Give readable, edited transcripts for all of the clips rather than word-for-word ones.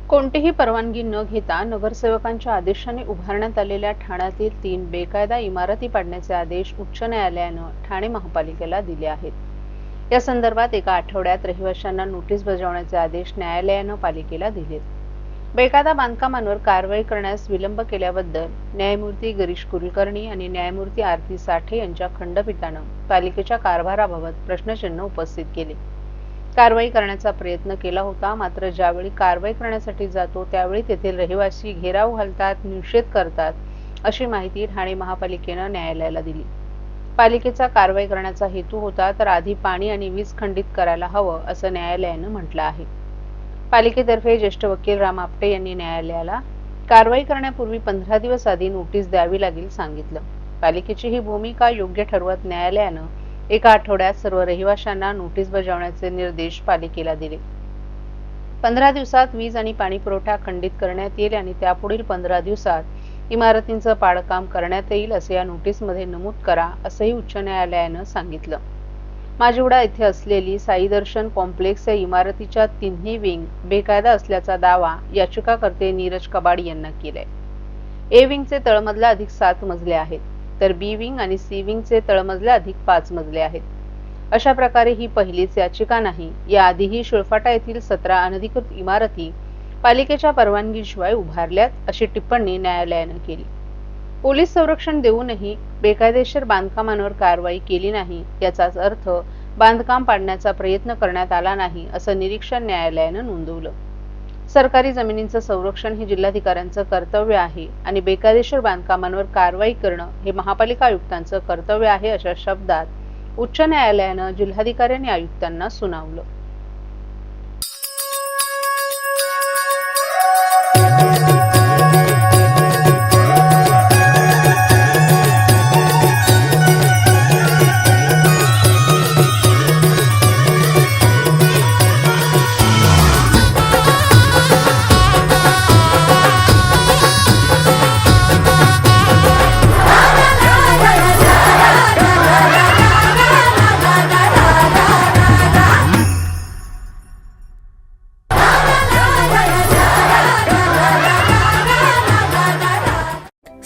कोणतीही परवानगी न घेता नगरसेवकांच्या आदेशाने उभारण्यात आलेल्या ठाण्यातील 3 बेकायदा इमारती पाडण्याचे आदेश उच्च न्यायालयानं ठाणे महापालिकेला दिले आहेत। या संदर्भात एका आठवड्यात रहिवाशांना नोटीस बजावण्याचे आदेश न्यायालयानं पालिकेला दिलेत। बेकायदा बांधकामांवर कारवाई करण्यास विलंब केल्याबद्दल न्यायमूर्ती गिरीश कुलकर्णी आणि न्यायमूर्ती आरती साठे यांच्या खंडपीठानं पालिकेच्या कारभाराबाबत प्रश्नचिन्ह उपस्थित केले। कारवाई करण्याचा प्रयत्न केला होता, मात्र ज्यावेळी कारवाई करण्यासाठी जातो त्यावेळी तेथील रहिवासी घेराव घालतात, निषेध करतात, अशी माहिती ठाणे महापालिकेनं न्यायालयाला दिली। पालिकेचा कारवाई करण्याचा हेतू होता तर आधी पाणी आणि वीज खंडित करायला हवं, असं न्यायालयानं म्हटलं आहे। पालिकेतर्फे ज्येष्ठ वकील राम आपटे यांनी न्यायालयाला कारवाई करण्यापूर्वी 15 दिवस आधी नोटीस द्यावी लागेल सांगितलं। पालिकेची ही भूमिका योग्य ठरवत न्यायालयानं एका आठवड्यात सर्व रहिवाशांना नोटीस बजावण्याचे निर्देश पालिकेला दिले। 15 दिवसात वीज आणि पाणी पुरवठा खंडित करण्यात येईल आणि त्यापुढील 15 दिवसात इमारतींचं पाडकाम करण्यात येईल, असे या नोटीसमध्ये नमूद करा, असंही उच्च न्यायालयानं सांगितलं। माजिवडा येथे असलेली साई दर्शन कॉम्प्लेक्स या इमारतीच्या तिन्ही विंग बेकायदा असल्याचा दावा याचिकाकर्ते नीरज कबाडी यांना केलाय। ए विंगचे तळमजला अधिक 7 मजले आहेत, तर बी विंग आणि सी विंगचे तळमजले अधिक 5 मजले आहेत। अशा प्रकारे ही पहिलीच याचिका नाही। याआधीही शिळफाटा येथील 17 अनधिकृत इमारती पालिकेच्या परवानगीशिवाय उभारल्यात, अशी टिप्पणी न्यायालयानं केली। पोलीस संरक्षण देऊनही बेकायदेशीर बांधकामांवर कारवाई केली नाही, याचाच अर्थ बांधकाम पाडण्याचा प्रयत्न करण्यात आला नाही, असं निरीक्षण न्यायालयानं नोंदवलं। सरकारी जमिनींचं संरक्षण हे जिल्हाधिकाऱ्यांचं कर्तव्य आहे आणि बेकायदेशीर बांधकामांवर कारवाई करणं हे महापालिका आयुक्तांचं कर्तव्य आहे, अशा शब्दात उच्च न्यायालयानं जिल्हाधिकारी आणि आयुक्तांना सुनावलं।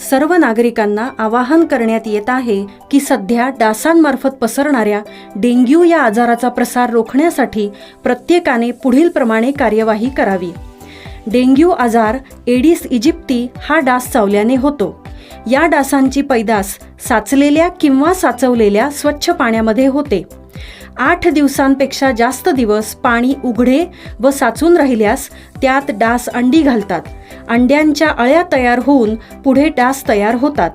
सर्व नागरिकांना आवाहन करण्यात येत आहे की सध्या डासांमार्फत पसरणाऱ्या डेंग्यू या आजाराचा प्रसार रोखण्यासाठी प्रत्येकाने पुढील प्रमाणे कार्यवाही करावी। डेंग्यू आजार एडिस इजिप्ती हा डास चावल्याने होतो। या डासांची पैदास साचलेल्या किंवा साचवलेल्या स्वच्छ पाण्यामध्ये होते। 8 दिवसांपेक्षा जास्त दिवस पाणी उघडे व साचून राहिल्यास त्यात डास अंडी घालतात। अंड्यांच्या अळ्या तयार होऊन पुढे डास तयार होतात।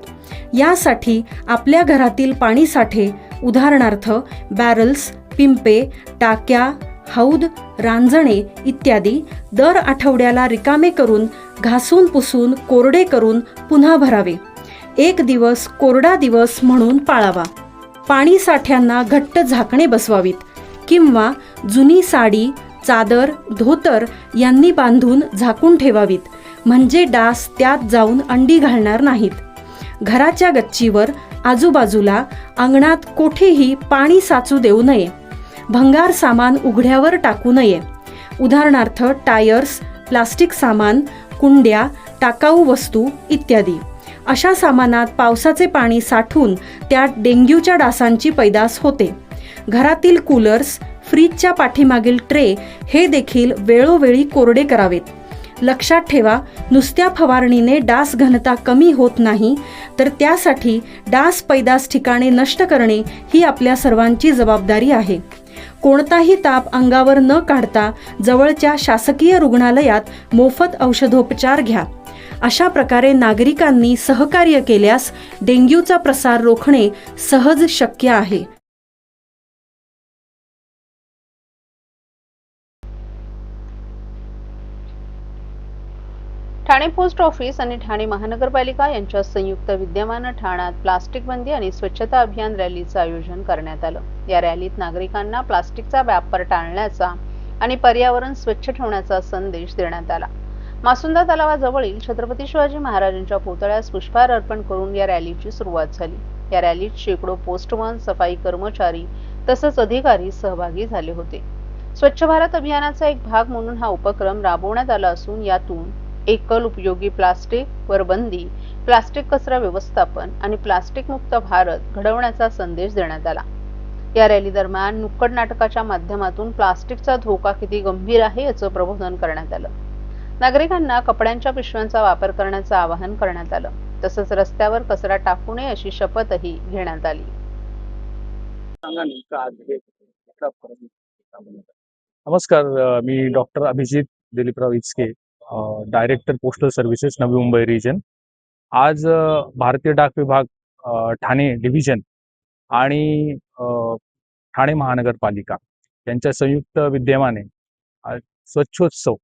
यासाठी आपल्या घरातील पाणी साठे, उदाहरणार्थ बॅरल्स, पिंपे, टाक्या, हौद, रांजणे इत्यादी दर आठवड्याला रिकामे करून घासून पुसून कोरडे करून पुन्हा भरावे। 1 दिवस कोरडा दिवस म्हणून पाळावा। पाणी साठ्यांना घट्ट झाकणे बसवावीत किंवा जुनी साडी, चादर, धोतर यांनी बांधून झाकून ठेवावीत, म्हणजे डास त्यात जाऊन अंडी घालणार नाहीत। घराच्या गच्चीवर, आजूबाजूला, अंगणात कोठेही पाणी साचू देऊ नये। भंगार सामान उघड्यावर टाकू नये, उदाहरणार्थ टायर्स, प्लास्टिक सामान, कुंड्या, टाकाऊ वस्तू इत्यादी। अशा सामानात पावसाचे पाणी साठून त्यात डेंग्यूच्या डासांची पैदास होते। घरातील कूलर्स, फ्रीजच्या पाठीमागील ट्रे हे देखील वेळोवेळी कोरडे करावेत। लक्षात ठेवा, नुसत्या फवारणीने डास घनता कमी होत नाही, तर त्यासाठी डास पैदास ठिकाणे नष्ट करणे ही आपल्या सर्वांची जबाबदारी आहे। कोणताही ताप अंगावर न काढता जवळच्या शासकीय रुग्णालयात मोफत औषधोपचार घ्या। अशा प्रकारे नागरिकांनी सहकार्य केल्यास डेंग्यूचा प्रसार रोखणे सहज शक्य आहे। ठाणे पोस्ट ऑफिस आणि ठाणे महानगरपालिका यांच्या संयुक्त विद्यमानं ठाण्यात प्लास्टिक बंदी आणि स्वच्छता अभियान रॅलीचं आयोजन करण्यात आलं। या रॅलीत नागरिकांना प्लास्टिकचा वापर टाळण्याचा आणि पर्यावरण स्वच्छ ठेवण्याचा संदेश देण्यात आला। मासुंदा तलावाजवळील छत्रपती शिवाजी महाराजांच्या पुतळ्यास पुष्पहार अर्पण करून या रॅलीची सुरुवात झाली। या रॅलीत शेकडो पोस्टमन, सफाई कर्मचारी तसंच अधिकारी सहभागी झाले होते। स्वच्छ भारत अभियानाचा एक भाग म्हणून हा उपक्रम राबवण्यात आला असून यातून एकल उपयोगी प्लास्टिक वर बंदी, प्लास्टिक कचरा व्यवस्थापन आणि प्लास्टिक मुक्त भारत घडवण्याचा संदेश देण्यात आला। या रॅली दरम्यान नुक्कड नाटकाच्या माध्यमातून प्लास्टिकचा धोका किती गंभीर आहे याचं प्रबोधन करण्यात आलं। नागरिकांना कपड्यांच्या पिशव्यांचा वापर करण्याचं आवाहन करण्यात आलं। तसंच रस्त्यावर कचरा टाकू नये अशी शपथही घेण्यात आली। नमस्कार, मी doctor Abhijit Diliprao Ichke, director postal services Navi Mumbai region. आज भारतीय डाक विभाग, ठाणे डिव्हिजन आणि ठाणे महानगरपालिका यांच्या संयुक्त विद्यमाने स्वच्छोत्सव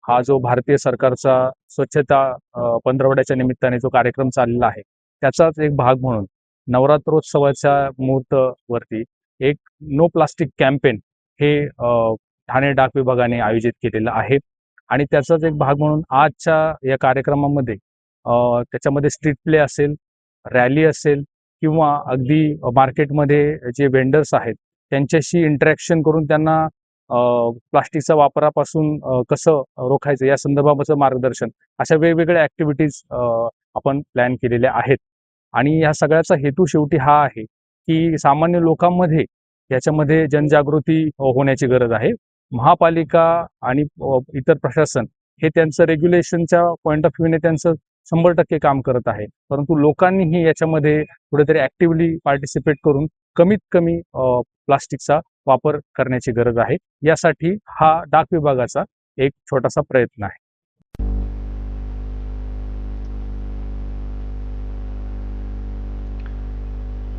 हा जो भारतीय सरकारचा स्वच्छता पंधरवड्याच्या निमित्ताने जो कार्यक्रम चाललेला आहे त्याचाच एक भाग म्हणून नवरात्रोत्सवाच्या मुहूर्तावरती एक नो प्लास्टिक कॅम्पेन हे ठाणे डाक विभागाने आयोजित केलेलं आहे। आणि त्याचाच एक भाग म्हणून आजच्या या कार्यक्रमामध्ये त्याच्यामध्ये स्ट्रीट प्ले असेल, रॅली असेल किंवा अगदी मार्केटमध्ये जे वेंडर्स आहेत त्यांच्याशी इंटरॅक्शन करून त्यांना प्लास्टिकच्या वापरापासून कसं रोखायचं या संदर्भाचं मार्गदर्शन, अशा वेगवेगळ्या ॲक्टिव्हिटीज आपण प्लॅन केलेल्या आहेत। आणि या सगळ्याचा हेतू शेवटी हा आहे की सामान्य लोकांमध्ये याच्यामध्ये जनजागृती होण्याची गरज आहे। महापालिका आणि इतर प्रशासन हे त्यांचं रेग्युलेशनच्या पॉईंट ऑफ व्ह्यूने त्यांचं 100% काम करत आहे, परंतु लोकांनीही याच्यामध्ये कुठेतरी ॲक्टिव्हली पार्टिसिपेट करून कमीत कमी प्लास्टिकचा वापर करण्याची गरज आहे। यासाठी हा डाक विभागाचा एक छोटासा प्रयत्न आहे।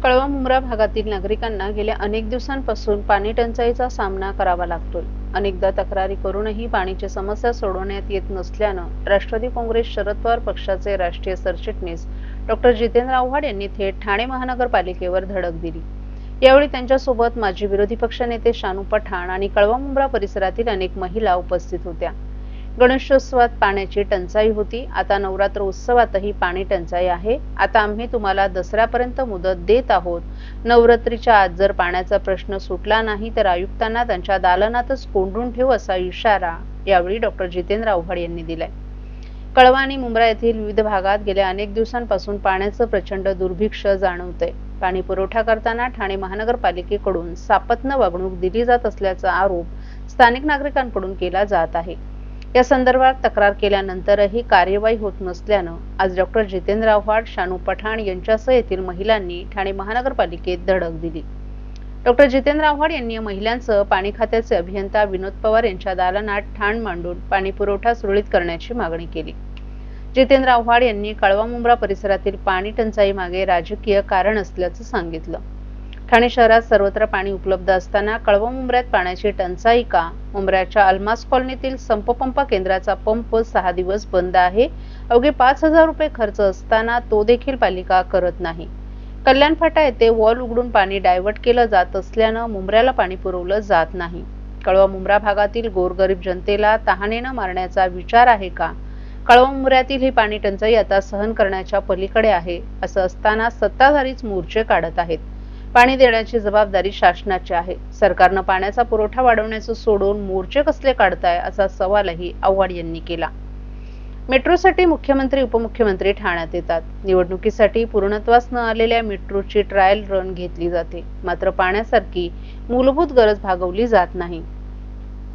कळवा मुंब्रा भागातील नागरिकांना गेल्या अनेक दिवसांपासून पाणी टंचाईचा सामना करावा लागतोय। अनेकदा तक्रारी करूनही पाण्याची समस्या सोडवण्यात येत नसल्यानं राष्ट्रवादी काँग्रेस शरद पवार पक्षाचे राष्ट्रीय सरचिटणीस डॉक्टर जितेंद्र आव्हाड यांनी थेट ठाणे महानगरपालिकेवर धडक दिली। यावेळी त्यांच्यासोबत माजी विरोधी पक्षनेते शानू पठाण आणि कळवा मुंब्रा परिसरातील अनेक महिला उपस्थित होत्या। गणेशोत्सवात पाण्याची टंचाई होती, आता नवरात्र उत्सवातही पाणी टंचाई आहे। आता आम्ही तुम्हाला दसऱ्यापर्यंत मुदत देत आहोत। नवरात्रीच्या आज जर पाण्याचा प्रश्न सुटला नाही तर आयुक्तांना त्यांच्या दालनातच कोंडून ठेवू असा इशारा यावेळी डॉक्टर जितेंद्र आव्हाड यांनी दिलाय। कळवा आणि मुंब्रा येथील विविध भागात गेल्या अनेक दिवसांपासून पाण्याचं प्रचंड दुर्भिक्ष जाणवतंय। पाणी पुरवठा करताना ठाणे महानगरपालिकेकडून सापत्न वागणूक दिली जात असल्याचा आरोप स्थानिक नागरिकांकडून केला जात आहे। या संदर्भात तक्रार केल्यानंतरही कार्यवाही होत नसल्यानं आज डॉक्टर जितेंद्र आव्हाड, शानू पठाण यांच्यासह येथील महिलांनी ठाणे महानगरपालिकेत धडक दिली। डॉक्टर जितेंद्र आव्हाड यांनी महिलांसह पाणी खात्याचे अभियंता विनोद पवार यांच्या दालनात ठाण मांडून पाणी पुरवठा सुरळीत करण्याची मागणी केली। जितेंद्र आव्हाड यांनी कळवा मुंब्रा परिसरातील पाणी टंचाई मागे राजकीय कारण असल्याचं सांगितलं। ठाणे शहरात सर्वत्र पाणी उपलब्ध असताना कळवा मुंब्र्यात पाण्याची टंचाई का? मुंब्र्याच्या अल्मास कॉलनीतील संपपंप केंद्राचा पंप 6 दिवस बंद आहे। अवघे 5,000 रुपये खर्च असताना तो देखील पालिका करत नाही। कल्याण फाटा येथे वॉल उघडून पाणी डायव्हर्ट केलं जात असल्यानं मुंब्र्याला पाणी पुरवलं जात नाही। कळवा मुंब्रा भागातील गोरगरीब जनतेला तहानेनं मारण्याचा विचार आहे का? कळवा मुंब्र्यातील ही पाणी टंचाई आता सहन करण्याच्या पलीकडे आहे। असं असताना सत्ताधारीच मोर्चे काढत आहेत। पाणी देण्याची जबाबदारी शासनाची आहे। सरकारनं पाण्याचा पुरवठा वाढवण्याचं सोडून मोर्चे कसले काढताय असा सवालही आव्हाड यांनी केला। मेट्रोसाठी मुख्यमंत्री उपमुख्यमंत्री ठाण्यात येतात। निवडणुकीसाठी पूर्णत्वास न आलेल्या मेट्रोची ट्रायल रन घेतली जाते, मात्र पाण्यासारखी मूलभूत गरज भागवली जात नाही।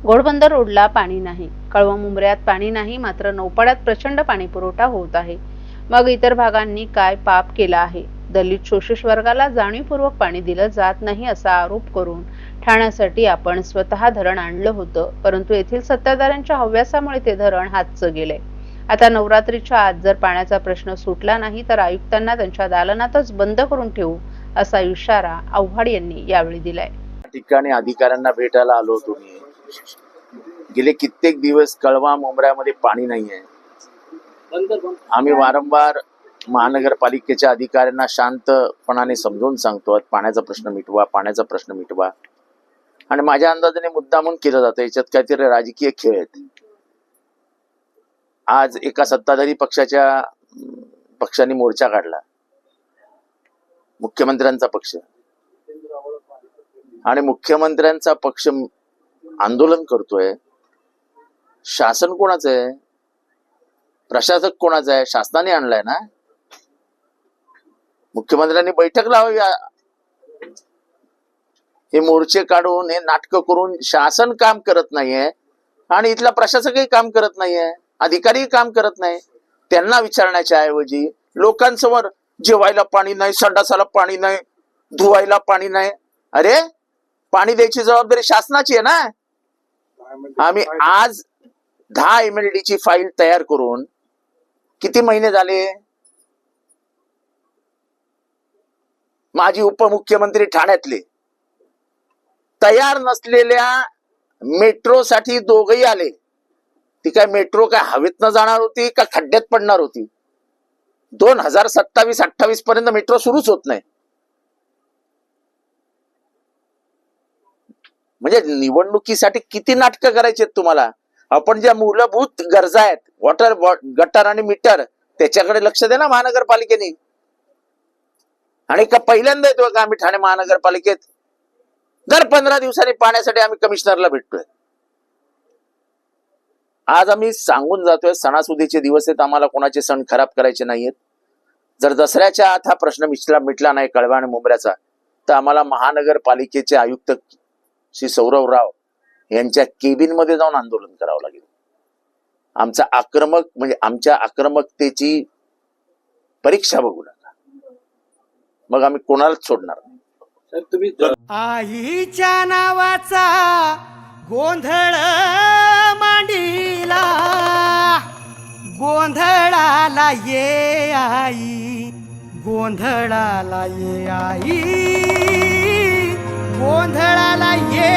घोडबंदर रोडला पाणी नाही, कळवा मुंब्र्यात पाणी नाही, मात्र नौपाड्यात प्रचंड पाणी पुरवठा होत आहे। मग इतर भागांनी काय पाप केला आहे? दलित शोषित वर्गाला जाणीवपूर्वक पाणी दिलं जात नाही असा आरोप करून ठाण्यासाठी आपण स्वतः धरण आणलं होतं, परंतु येथील सत्ताधाऱ्यांच्या हव्यासामुळे ते धरण हातचं गेलंय। आता नवरात्रीच्या आत जर पाण्याचा प्रश्न सुटला नाही तर आयुक्तांना त्यांच्या दालनातच बंद करून ठेवू असा इशारा आव्हाड यांनी यावेळी दिलाय। ठिकाणी अधिकाऱ्यांना भेटायला आलो होतो मी। गेले कित्येक दिवस कळवा मुंब्र्यामध्ये पाणी नाहीये। आम्ही वारंवार महानगरपालिकेच्या अधिकाऱ्यांना शांतपणाने समजावून सांगतो, पाण्याचा प्रश्न मिटवा, पाण्याचा प्रश्न मिटवा। आणि माझ्या अंदाजाने मुद्दामून केलं जातं, याच्यात काहीतरी राजकीय खेळ आहेत। आज एका सत्ताधारी पक्षाने मोर्चा काढला, मुख्यमंत्र्यांचा पक्ष, आणि मुख्यमंत्र्यांचा पक्ष आंदोलन करतोय, शासन कोणाचं आहे? प्रशासक कोणाचा आहे? शासनाने आणलाय ना. मुख्यमंत्र्यांनी बैठक लावावी. हे मोर्चे काढून, हे नाटकं करून शासन काम करत नाहीये आणि इथला प्रशासकही काम करत नाहीये, अधिकारी काम करत नाही. त्यांना विचारण्याच्या ऐवजी लोकांसमोर जेवायला पाणी नाही, संडासाला पाणी नाही, धुवायला पाणी नाही. अरे, पाणी द्यायची जबाबदारी शासनाची आहे ना. आम्ही आज 10 MLD ची फाईल तयार करून किती महिने झाले? माजी उपमुख्यमंत्री ठाण्यातले तयार नसलेल्या मेट्रोसाठी दोघही आले. ती काय मेट्रो काय हवेतनं जाणार होती का खड्ड्यात पडणार होती? 2027-28 पर्यंत मेट्रो सुरूच होत नाही. म्हणजे निवडणुकीसाठी किती नाटकं करायची आहेत तुम्हाला? आपण ज्या मूलभूत गरजा आहेत, वॉटर, गटर आणि मीटर, त्याच्याकडे लक्ष द्या ना महानगरपालिकेने. आणि का पहिल्यांदा येतोय का आम्ही ठाणे महानगरपालिकेत? दर 15 दिवसांनी पाण्यासाठी आम्ही कमिशनरला भेटतोय. आज आम्ही सांगून जातोय, सणासुदीचे दिवस आहेत, आम्हाला कोणाचे सण खराब करायचे नाहीयेत. जर दसऱ्याच्या आत हा प्रश्न मिटला नाही कळवा आणि मुंबऱ्याचा, तर आम्हाला महानगरपालिकेचे आयुक्त श्री सौरव राव यांच्या केबिन मध्ये जाऊन आंदोलन करावं लागेल. आमच्या आक्रमकतेची परीक्षा बघू नका, मग आम्ही कोणालाच सोडणार नाही. आईच्या नावाचा गोंधळ मांडीला, गोंधळाला ये आई, गोंधळाला ये आई, गोंधळाला ये.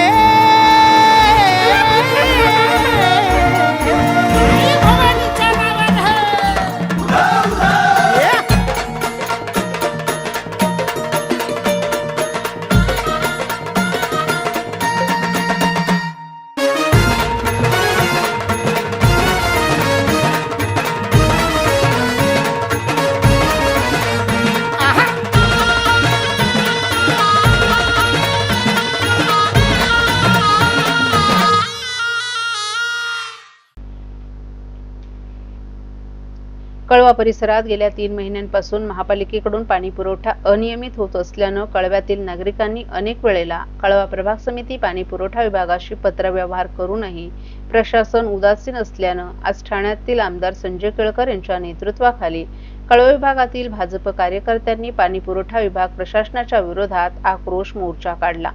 कळवा परिसरात गेल्या 3 महिन्यांपासून महापालिकेकडून पाणी पुरवठा अनियमित होत असल्यानं कळव्यातील नागरिकांनी अनेक वेळेला कळवा प्रभाग समिती पाणी पुरवठा विभागाशी पत्रव्यवहार करूनही प्रशासन उदासीन असल्यानं आज ठाण्यातील आमदार संजय केळकर यांच्या नेतृत्वाखाली कळवा विभागातील भाजप कार्यकर्त्यांनी पाणी पुरवठा विभाग प्रशासनाच्या विरोधात आक्रोश मोर्चा काढला.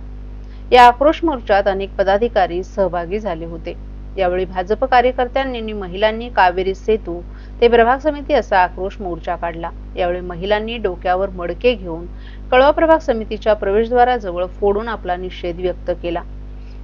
या आक्रोश मोर्चात अनेक पदाधिकारी सहभागी झाले होते. यावेळी भाजप कार्यकर्त्यांनी महिलांनी कावेरी सेतू ते प्रभाग समिती असा आक्रोश मोर्चा काढला. यावेळी महिलांनी डोक्यावर मडके घेऊन कळवा प्रभाग समितीच्या प्रवेशद्वाराजवळ फोडून आपला निषेध व्यक्त केला.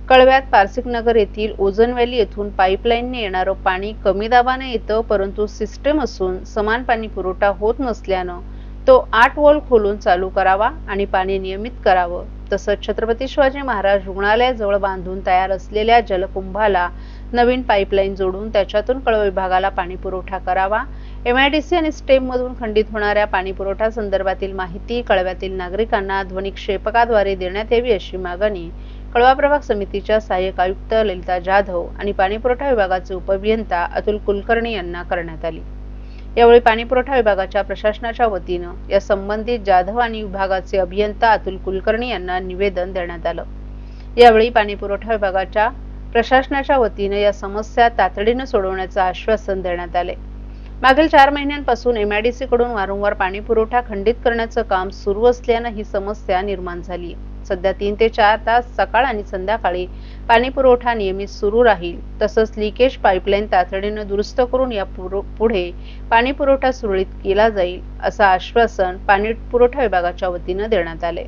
कळव्यात पारसिक नगर येथील ओझन व्हॅली येथून पाईपलाईनने येणारं पाणी कमी दाबाने येतं, परंतु सिस्टीम असून समान पाणी पुरवठा होत नसल्यानं तो 8 व्होल्ट खोलून चालू करावा आणि पाणी नियमित करावं. तसंच छत्रपती शिवाजी महाराज रुग्णालयाजवळ बांधून तयार असलेल्या जलकुंभाला नवीन पाईपलाईन जोडून त्याच्यातून कळवा विभागाला पाणी पुरवठा करावा. MIDC आणि स्टेम मधून खंडित होणाऱ्या पाणी पुरवठा संदर्भातील माहिती कळव्यातील नागरिकांना ध्वनिक्षेपकाद्वारे देण्यात यावी अशी मागणी कळवा प्रभाग समितीच्या सहाय्यक आयुक्त ललिता जाधव आणि पाणी पुरवठा विभागाचे उपअभियंता अतुल कुलकर्णी यांना करण्यात आली. यावेळी पाणी पुरवठा विभागाच्या प्रशासनाच्या वतीनं या संबंधित जाधव आणि विभागाचे अभियंता अतुल कुलकर्णी यांना निवेदन देण्यात आलं. यावेळी पाणी पुरवठा विभागाच्या प्रशासनाच्या वतीनं या समस्या तातडीनं सोडवण्याचं आश्वासन देण्यात आले. मागील 4 महिन्यांपासून MIDC कडून वारंवार पाणी पुरवठा खंडित करण्याचं काम सुरू असल्यानं ही समस्या निर्माण झाली. सध्या 3 ते 4 तास सकाळ आणि संध्याकाळी पाणी पुरवठा नियमित सुरू राहील. तसंच लिकेज पाईपलाईन तातडीनं दुरुस्त करून या पुढे पाणी पुरवठा सुरळीत केला जाईल असं आश्वासन पाणी पुरवठा विभागाच्या वतीनं देण्यात आले.